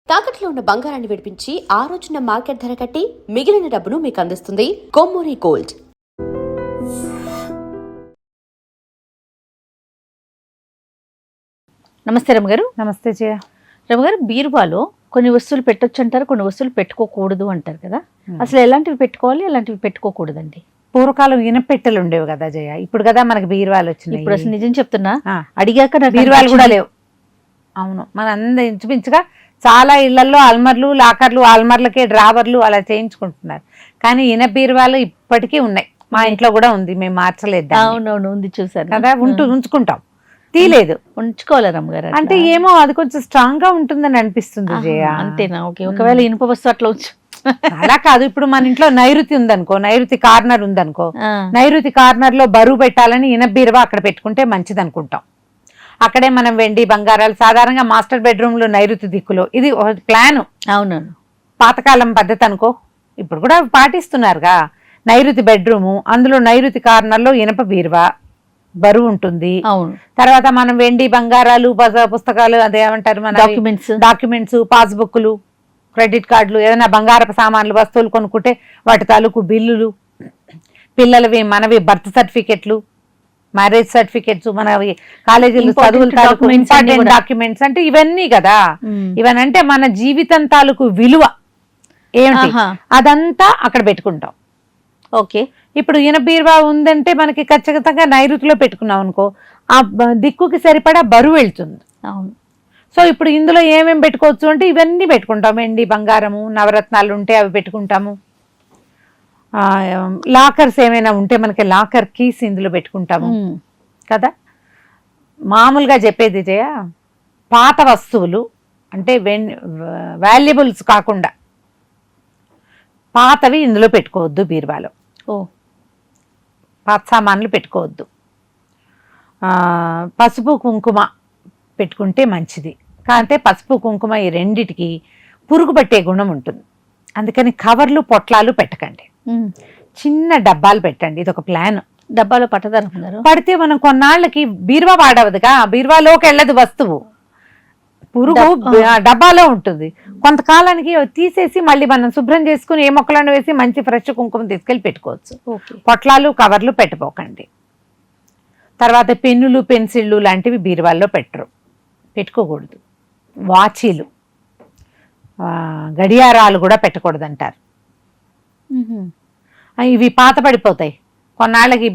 తాకట్లో ఉన్న బంగారాన్ని విడిపించి ఆ రోజున మార్కెట్ ధర కట్టి మిగిలిన డబ్బును మీకు అందిస్తుంది కొమ్మూరి గోల్డ్. నమస్తే రమగారు. నమస్తే జయ. రమగారు, బీరువాలో కొన్ని వస్తువులు పెట్టొచ్చు అంటారు, కొన్ని వస్తువులు పెట్టుకోకూడదు అంటారు కదా. అసలు ఎలాంటివి పెట్టుకోవాలి, ఎలాంటివి పెట్టుకోకూడదండి? పూర్వకాలం ఇనపెట్టెలు ఉండేవి కదా జయ, ఇప్పుడు కదా మనకి బీరువాలు వచ్చినాయి. ఇప్పుడు అసలు నిజం చెప్తున్నా, అడిగాక నాకు బీరువాలు కూడా లేవు. అవును, మన అందరూ ఇంచుమించుగా చాలా ఇళ్లలో అల్మర్లు, లాకర్లు, అల్మర్లకే డ్రావర్లు అలా చేయించుకుంటున్నారు. కానీ ఇన బీరువాలు ఇప్పటికీ ఉన్నాయి. మా ఇంట్లో కూడా ఉంది, మేము మార్చలేదు. అవునవును, ఉంది, చూసాను కదా. ఉంచుకుంటాం, తీలేదు. ఉంచుకోవాలి రమ్మగారు. అంటే ఏమో అది కొంచెం స్ట్రాంగ్ గా ఉంటుందని అనిపిస్తుంది జయ. అంతేనా? ఓకే. ఒకవేళ ఇనుప వస్తువు అట్లా ఉంచు. అలా కాదు, ఇప్పుడు మన ఇంట్లో నైరుతి ఉందనుకో, నైరుతి కార్నర్ ఉందనుకో, నైరుతి కార్నర్ లో బరువు పెట్టాలని ఇన బీరువా అక్కడ పెట్టుకుంటే మంచిది అనుకుంటాం. అక్కడే మనం వెండి బంగారాలు, సాధారణంగా మాస్టర్ బెడ్రూమ్ లో నైరుతి దిక్కులో, ఇది ప్లాన్. అవునవును, పాతకాలం పద్ధతి అనుకో, ఇప్పుడు కూడా పాటిస్తున్నారుగా. నైరుతి బెడ్రూము, అందులో నైరుతి కార్నర్ లో ఇనప బీరువా, బరువు ఉంటుంది. అవును. తర్వాత మనం వెండి బంగారాలు, పుస్తకాలు, అదేమంటారు మన డాక్యుమెంట్స్, పాస్బుక్లు, క్రెడిట్ కార్డులు, ఏదైనా బంగారపు సామాన్లు, వస్తువులు కొనుక్కుంటే వాటి తాలూకు బిల్లులు, పిల్లలవి మనవి బర్త్ సర్టిఫికెట్లు, మ్యారేజ్ సర్టిఫికెట్స్, మన కాలేజీలు చదువుల తాలూకు ఇంపార్టెంట్ డాక్యుమెంట్స్, అంటే ఇవన్నీ కదా. ఇవనంటే మన జీవితం తాలూకు విలువ ఏమిటి, అదంతా అక్కడ పెట్టుకుంటాం. ఓకే. ఇప్పుడు ఈయన బీరువా ఉందంటే మనకి ఖచ్చితంగా నైరుతిలో పెట్టుకున్నాం అనుకో, ఆ దిక్కుకి సరిపడా బరువు వెళ్తుంది. అవును. సో ఇప్పుడు ఇందులో ఏమేమి పెట్టుకోవచ్చు అంటే ఇవన్నీ పెట్టుకుంటాం. వెండి బంగారము, నవరత్నాలు ఉంటే అవి పెట్టుకుంటాము. లాకర్స్ ఏమైనా ఉంటే మనకి లాకర్ కీస్ ఇందులో పెట్టుకుంటాము కదా. మామూలుగా చెప్పేది జయ, పాత వస్తువులు అంటే వాల్యుబుల్స్ కాకుండా పాతవి ఇందులో పెట్టుకోవద్దు బీరువాలో. పాత సామాన్లు పెట్టుకోవద్దు. పసుపు కుంకుమ పెట్టుకుంటే మంచిది. కాంటే పసుపు కుంకుమ ఈ రెండిటికి పురుగు పట్టే గుణం ఉంటుంది. అందుకని కవర్లు, పొట్లాలు పెట్టకండి. చిన్న డబ్బాలు పెట్టండి. ఇది ఒక ప్లాన్. డబ్బాలో పట్టదారు పడితే మనం కొన్నాళ్ళకి బీరువా వాడవదుగా, బీరువాలోకి వెళ్ళదు వస్తువు, పురుగు డబ్బాలో ఉంటుంది. కొంతకాలానికి తీసేసి మళ్ళీ మనం శుభ్రం చేసుకుని ఏ మొక్కలను వేసి మంచి ఫ్రెష్ కుంకుమ తీసుకెళ్ళి పెట్టుకోవచ్చు. పొట్లాలు, కవర్లు పెట్టుకోకండి. తర్వాత పెన్నులు, పెన్సిళ్ళు లాంటివి బీరువాల్లో పెట్టుకోకూడదు. వాచీలు, గడియారాలు కూడా పెట్టకూడదు అంటారు. ఇవి పాత పడిపోతాయి. కొన్నాళ్ళకి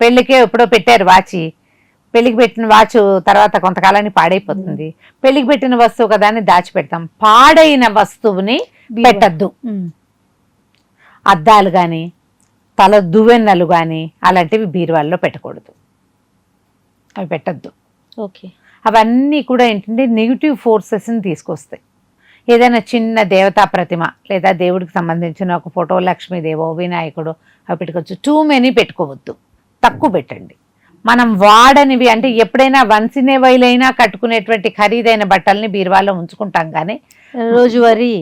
పెళ్ళికే ఎప్పుడో పెట్టారు వాచి, పెళ్లికి పెట్టిన వాచ్ తర్వాత కొంతకాలానికి పాడైపోతుంది. పెళ్లికి పెట్టిన వస్తువు కదా అని దాచిపెడతాం. పాడైన వస్తువుని పెట్టద్దు. అద్దాలు కానీ, తల దువ్వెన్నలు కానీ అలాంటివి బీరువాల్లో పెట్టకూడదు, అవి పెట్టద్దు. ఓకే. అవన్నీ కూడా ఏంటంటే నెగిటివ్ ఫోర్సెస్ని తీసుకొస్తాయి. ఏదైనా చిన్న దేవతా ప్రతిమ లేదా దేవుడికి సంబంధించిన ఒక ఫోటో, లక్ష్మీదేవో, వినాయకుడు, అవి పెట్టుకోవచ్చు. టూ మెనీ పెట్టుకోవద్దు, తక్కువ పెట్టండి. మనం వాడనివి అంటే ఎప్పుడైనా వన్స్ ఇన్ ఏ వైల్ అయినా కట్టుకునేటువంటి ఖరీదైన బట్టల్ని బీరువాలో ఉంచుకుంటాం, కానీ రోజువారీ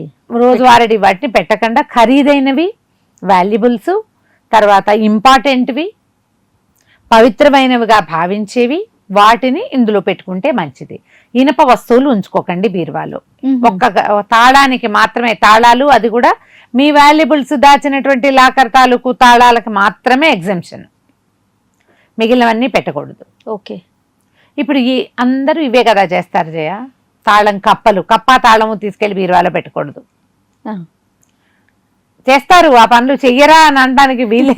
వాటిని పెట్టకుండా ఖరీదైనవి, వాల్యుబుల్స్, తర్వాత ఇంపార్టెంట్వి, పవిత్రమైనవిగా భావించేవి వాటిని ఇందులో పెట్టుకుంటే మంచిది. ఇనప వస్తువులు ఉంచుకోకండి బీరువాలో. ఒక్క తాళానికి మాత్రమే తాళాలు, అది కూడా మీ వాల్యుబుల్స్ దాచినటువంటి లాకర్ తాలూకు తాళాలకు మాత్రమే ఎగ్జంప్షన్, మిగిలినవన్నీ పెట్టకూడదు. ఓకే. ఇప్పుడు అందరూ ఇవే కదా చేస్తారు జయ. తాళం కప్పలు, కప్ప తాళము తీసుకెళ్లి బీరువాలో పెట్టకూడదు. చేస్తారు, ఆ పనులు చెయ్యరా అని అనడానికి వీళ్ళు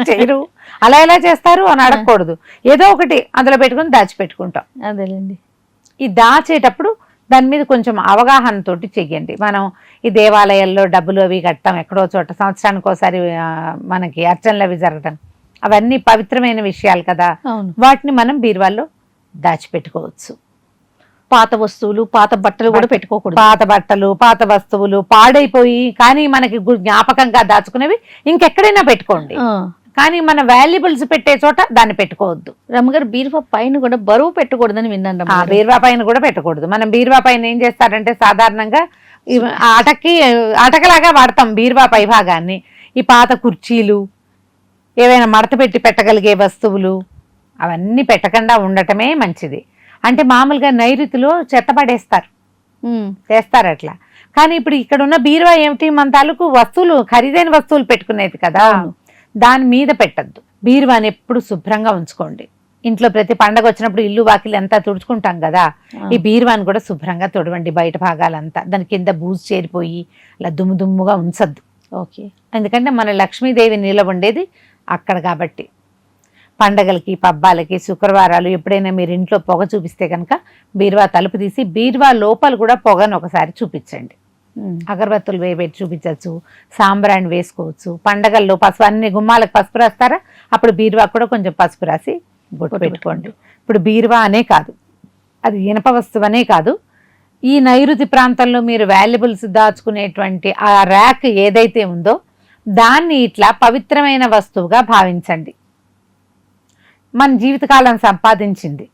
చెయ్యరు. అలా ఎలా చేస్తారు అని అడగకూడదు. ఏదో ఒకటి అందులో పెట్టుకుని దాచిపెట్టుకుంటాం. అదేలేండి. ఈ దాచేటప్పుడు దాని మీద కొంచెం అవగాహనతో చెయ్యండి. మనం ఈ దేవాలయాల్లో డబ్బులు అవి కట్టడం, ఎక్కడో చోట సంవత్సరానికి ఒకసారి మనకి అర్చనలు అవి జరగడం, అవన్నీ పవిత్రమైన విషయాలు కదా. వాటిని మనం బీరువాల్లో దాచిపెట్టుకోవచ్చు. పాత వస్తువులు, పాత బట్టలు కూడా పెట్టుకోకూడదు. పాత బట్టలు, పాత వస్తువులు పాడైపోయి కానీ మనకి జ్ఞాపకంగా దాచుకునేవి ఇంకెక్కడైనా పెట్టుకోండి, కానీ మన వాల్యుబుల్స్ పెట్టే చోట దాన్ని పెట్టుకోవద్దు. రమ్మగారు, బీరువా పైన కూడా బరువు పెట్టకూడదని విన్నాను. బీరువా పైన కూడా పెట్టకూడదు. మనం బీరువా పైన ఏం చేస్తారంటే సాధారణంగా అటకలాగా వాడతాం బీరువా పై భాగాన్ని. ఈ పాత కుర్చీలు, ఏవైనా మడత పెట్టి పెట్టగలిగే వస్తువులు, అవన్నీ పెట్టకుండా ఉండటమే మంచిది. అంటే మామూలుగా నైరుతిలో చెత్త పడేస్తారు, చేస్తారు అట్లా. కానీ ఇప్పుడు ఇక్కడ ఉన్న బీరువా ఏమిటి, మన తాలూకు వస్తువులు ఖరీదైన వస్తువులు పెట్టుకునేది కదా, దాని మీద పెట్టద్దు. బీరువాని ఎప్పుడు శుభ్రంగా ఉంచుకోండి. ఇంట్లో ప్రతి పండగ వచ్చినప్పుడు ఇల్లు వాకిలి అంతా తుడుచుకుంటాం కదా, ఈ బీరువాని కూడా శుభ్రంగా తుడవండి. బయట భాగాలంతా దాని కింద బూజు చేరిపోయి అలా దుమ్ముగా ఉంచద్దు. ఓకే. ఎందుకంటే మన లక్ష్మీదేవి నిలబడేది అక్కడ కాబట్టి. పండగలకి పబ్బాలకి శుక్రవారాలు ఎప్పుడైనా మీరు ఇంట్లో పొగ చూపిస్తే కనుక బీరువా తలుపు తీసి బీరువా లోపల కూడా పొగను ఒకసారి చూపించండి. అగరబత్తులు వేయబెట్టి చూపించవచ్చు, సాంబ్రాణి వేసుకోవచ్చు. పండగల్లో పసుపు, అన్ని గుమ్మాలకు పసుపు రాస్తారా, అప్పుడు బీరువా కూడా కొంచెం పసుపు రాసి బొట్టు పెట్టుకోండి. ఇప్పుడు బీరువా అనే కాదు, అది ఇనప వస్తువు అనే కాదు, ఈ నైరుతి ప్రాంతంలో మీరు వాల్యుబుల్స్ దాచుకునేటువంటి ఆ ర్యాక్ ఏదైతే ఉందో దాన్ని ఇట్లా పవిత్రమైన వస్తువుగా భావించండి. మన జీవితకాలం సంపాదించింది,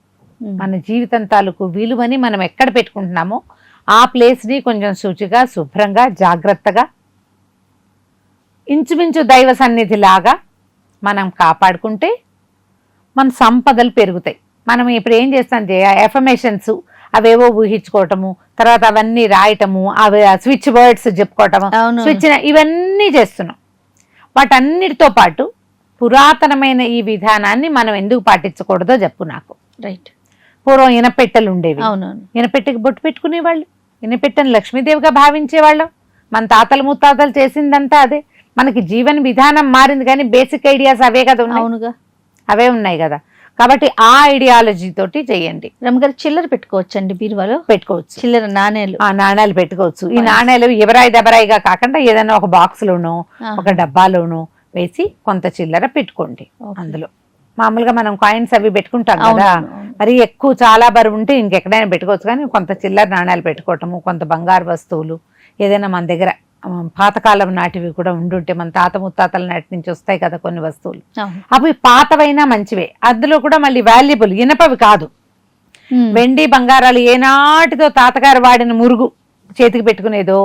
మన జీవితం తాలూకు విలువని మనం ఎక్కడ పెట్టుకుంటున్నామో ఆ ప్లేస్ని కొంచెం శుచిగా శుభ్రంగా జాగ్రత్తగా ఇంచుమించు దైవ సన్నిధిలాగా మనం కాపాడుకుంటే మన సంపదలు పెరుగుతాయి. మనం ఇప్పుడు ఏం చేస్తాం, ఎఫర్మేషన్స్ అవేవో ఊహించుకోవటము, తర్వాత అవన్నీ రాయటము, అవి స్విచ్ వర్డ్స్ చెప్పుకోవటము, స్విచ్ ఇవన్నీ చేస్తున్నాం. వాటన్నిటితో పాటు పురాతనమైన ఈ విధానాన్ని మనం ఎందుకు పాటించకూడదో చెప్పు నాకు. రైట్. పూర్వం ఇనపెట్టెలు ఉండేవి, అవునవును. ఇనపెట్టెకి బొట్టు పెట్టుకునేవాళ్ళు, ఇనపెట్టెను లక్ష్మీదేవిగా భావించేవాళ్ళం. మన తాతలు ముత్తాతలు చేసిందంతా అదే. మనకి జీవన విధానం మారింది కానీ బేసిక్ ఐడియాస్ అవే కదా ఉన్నాయి. అవునుగా, అవే ఉన్నాయి కదా. కాబట్టి ఆ ఐడియాలజీ తోటి చేయండి. రమ్మగారు చిల్లర పెట్టుకోవచ్చండి బీరువాలో? పెట్టుకోవచ్చు. చిల్లర నాణేలు, ఆ నాణేలు పెట్టుకోవచ్చు. ఈ నాణేలు ఎవరాయి దెబరాయిగా కాకుండా ఏదైనా ఒక బాక్స్ లోనో ఒక డబ్బాలోనో వేసి కొంత చిల్లర పెట్టుకోండి. అందులో మామూలుగా మనం కాయిన్స్ అవి పెట్టుకుంటాం కదా, మరి ఎక్కువ చాలా బరువు ఉంటే ఇంకెక్కడైనా పెట్టుకోవచ్చు. కానీ కొంత చిల్లర నాణ్యాలు పెట్టుకోవటము, కొంత బంగారు వస్తువులు ఏదైనా మన దగ్గర పాతకాలం నాటివి కూడా ఉండుంటే, మన తాత ముత్తాతల నాటి నుంచి వస్తాయి కదా కొన్ని వస్తువులు, అవి పాతవైనా మంచివే. అందులో కూడా మళ్ళీ వాల్యుబుల్, ఇనపవి కాదు. వెండి బంగారాలు ఏనాటితో తాతగారు వాడిన మురుగు, చేతికి పెట్టుకునేదో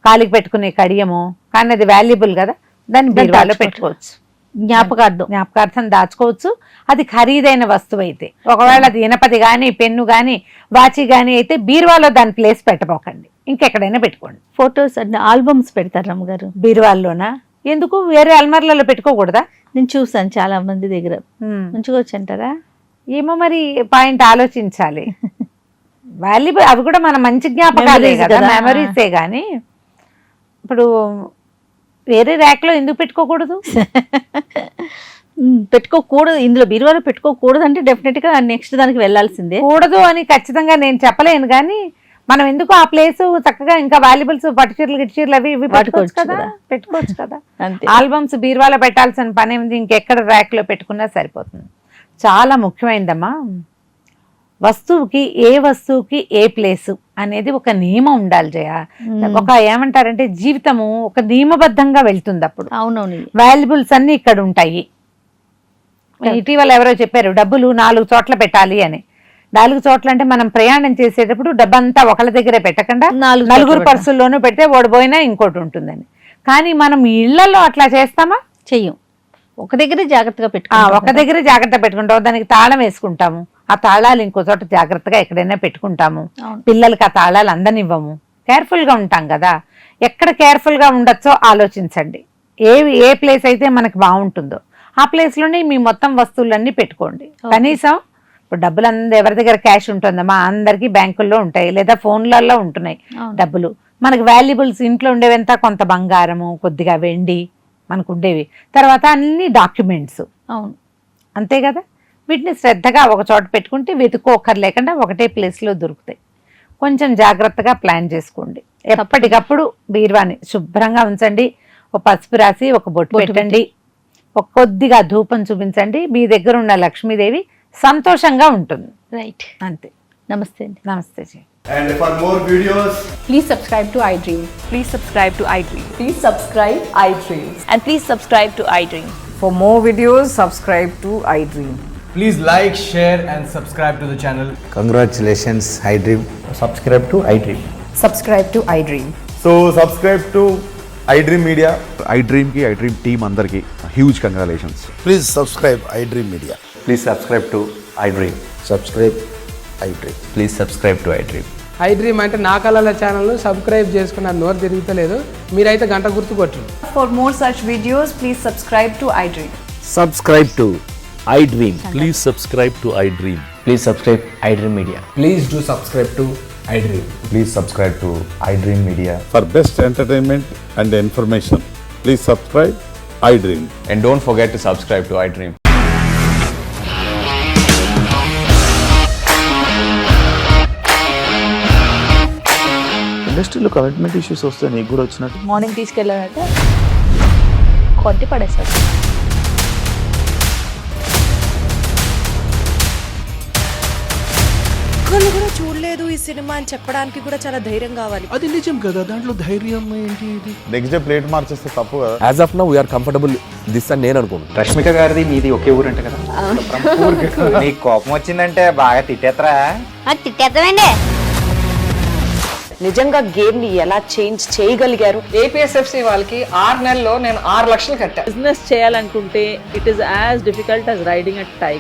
కాలికి పెట్టుకునే కడియమో, కానీ అది వాల్యుబుల్ కదా, దాన్ని బీరువాలో పెట్టుకోవచ్చు. జ్ఞాపకార్థం దాచుకోవచ్చు. అది ఖరీదైన వస్తువు అయితే, ఒకవేళ అది ఇనపది కానీ పెన్ను కానీ వాచి కానీ అయితే బీరువాలో దాని ప్లేస్ పెట్టబోకండి, ఇంకెక్కడైనా పెట్టుకోండి. ఫొటోస్ అండ్ ఆల్బమ్స్ పెడతారు రమ్మగారు బీరువాల్లోనా? ఎందుకు, వేరే అల్మార్లలో పెట్టుకోకూడదా? నేను చూసాను చాలా మంది దగ్గర. ఉంచుకోవచ్చు అంటారా? ఏమో మరి, పాయింట్ ఆలోచించాలి. వాల్యుబుల్, అవి కూడా మన మంచి జ్ఞాపకాలే కదా, మెమరీసే. కానీ ఇప్పుడు వేరే ర్యాక్ లో ఎందుకు పెట్టుకోకూడదు? పెట్టుకోకూడదు, ఇందులో బీరువాలో పెట్టుకోకూడదు అంటే డెఫినెట్ గా నెక్స్ట్ దానికి వెళ్లాల్సిందే. కూడదు అని ఖచ్చితంగా నేను చెప్పలేను, కానీ మనం ఎందుకు ఆ ప్లేస్ చక్కగా ఇంకా వాల్యుబుల్స్, పట్టు చీరలు గిట్టు చీరలు అవి ఇవి పెట్టుకోవచ్చు కదా. ఆల్బమ్స్ బీరువాలో పెట్టాల్సిన పని ఏమిటి, ఇంకెక్కడ ర్యాక్ లో పెట్టుకున్నా సరిపోతుంది. చాలా ముఖ్యమైనదమ్మా, వస్తువుకి ఏ వస్తువుకి ఏ ప్లేసు అనేది ఒక నియమం ఉండాలి జయ. ఒక ఏమంటారంటే జీవితము ఒక నియమబద్ధంగా వెళ్తుంది. అప్పుడు అవునవును, వాల్యుబుల్స్ అన్ని ఇక్కడ ఉంటాయి. ఇటీవల ఎవరో చెప్పారు డబ్బులు 4 చోట్ల పెట్టాలి అని. 4 చోట్ల అంటే మనం ప్రయాణం చేసేటప్పుడు డబ్బంతా ఒకళ్ళ దగ్గరే పెట్టకుండా 4 పర్సుల్లోనూ పెడితే ఓడిపోయినా ఇంకోటి ఉంటుందని. కానీ మనం ఇళ్లలో అట్లా చేస్తామా? చెయ్యం. ఒక దగ్గరే జాగ్రత్తగా ఒక దగ్గరే జాగ్రత్త పెట్టుకుంటాము, దానికి తాళం వేసుకుంటాము. ఆ తాళాలు ఇంకో చోట జాగ్రత్తగా ఎక్కడైనా పెట్టుకుంటాము. పిల్లలకి ఆ తాళాలు అందనివ్వము. కేర్ఫుల్ గా ఉంటాం కదా. ఎక్కడ కేర్ఫుల్ గా ఉండొచ్చో ఆలోచించండి. ఏ ప్లేస్ అయితే మనకి బాగుంటుందో ఆ ప్లేస్ లోనే మీ మొత్తం వస్తువులన్నీ పెట్టుకోండి. కనీసం ఇప్పుడు డబ్బులు ఎవరి దగ్గర క్యాష్ ఉంటుందమ్మా, అందరికి బ్యాంకుల్లో ఉంటాయి లేదా ఫోన్లలో ఉంటున్నాయి డబ్బులు. మనకి వాల్యుబుల్స్ ఇంట్లో ఉండేవంతా కొంత బంగారము, కొద్దిగా వెండి మనకు ఉండేవి, తర్వాత అన్ని డాక్యుమెంట్స్. అవును, అంతే కదా. వీటిని శ్రద్ధగా ఒక చోట పెట్టుకుంటే వెతుక్కోకర్ లేకుండా ఒకటే ప్లేస్లో దొరుకుతాయి. కొంచెం జాగ్రత్తగా ప్లాన్ చేసుకోండి. ఎప్పటికప్పుడు బీరువాని శుభ్రంగా ఉంచండి. ఒక పసుపు రాసి ఒక బొట్టు పెట్టండి, ఒక కొద్దిగా ధూపం చూపించండి. మీ దగ్గర ఉన్న లక్ష్మీదేవి సంతోషంగా ఉంటుంది. రైట్, అంతే. నమస్తే అండి. నమస్తే G. And for more videos, please subscribe to iDream. Please subscribe to iDream. Please subscribe iDream. And please subscribe to iDream. For more videos, subscribe to iDream. please like, share and subscribe to the channel. Congratulations, iDream. Subscribe to iDream. Subscribe to iDream. So subscribe to iDream Media. iDream ki iDream team andarki huge congratulations. Please subscribe iDream Media. Please subscribe to iDream. Subscribe iDream. Please subscribe to iDream. I dream అంటే నా కళల ఛానల్ను subscribe చేసుకున్న నోరు తిరుగుతలేదు. మీరైతే గంట గుర్తు కొట్టండి. For more such videos, please subscribe to iDream. Subscribe to iDream. Please subscribe to iDream. Please subscribe iDream Media. Please do subscribe to iDream. Please subscribe to iDream Media. For best entertainment and information, please subscribe iDream. And don't forget to subscribe to iDream. ఇండస్ట్రీలో commitment issues వస్తే నీకు కూడా వచ్చినట్టు morning తీసుకెళ్ళాలంటే కొట్టి పడేస్తాడు. ఒక్కళ్ళు కూడా చూడలేదు ఈ సినిమా అని చెప్పడానికి కూడా చాలా ధైర్యం కావాలి. అది నిజం కదా, దాంట్లో ధైర్యం ఏంటి ఇది? నెక్స్ట్ డే ప్లేట్ మార్చేస్తే తప్పు కదా. As of now, we are comfortable this అని నేను అనుకుంటున్నాను. రష్మిక గారిది మీది ఒకే ఊరు అంటే కదా. నీకు కోపం వచ్చిందంటే బాగా తిట్టేత్తరా? తిట్టేద్దామండి. నిజంగా గేమ్ ని ఎలా చేంజ్ చేయగలిగారు? APSFC వాళ్ళకి 6 నెలల్లో నేను 6 లక్షలు కట్టా. బిజినెస్ చేయాలనుకుంటే it is as difficult as riding a tiger.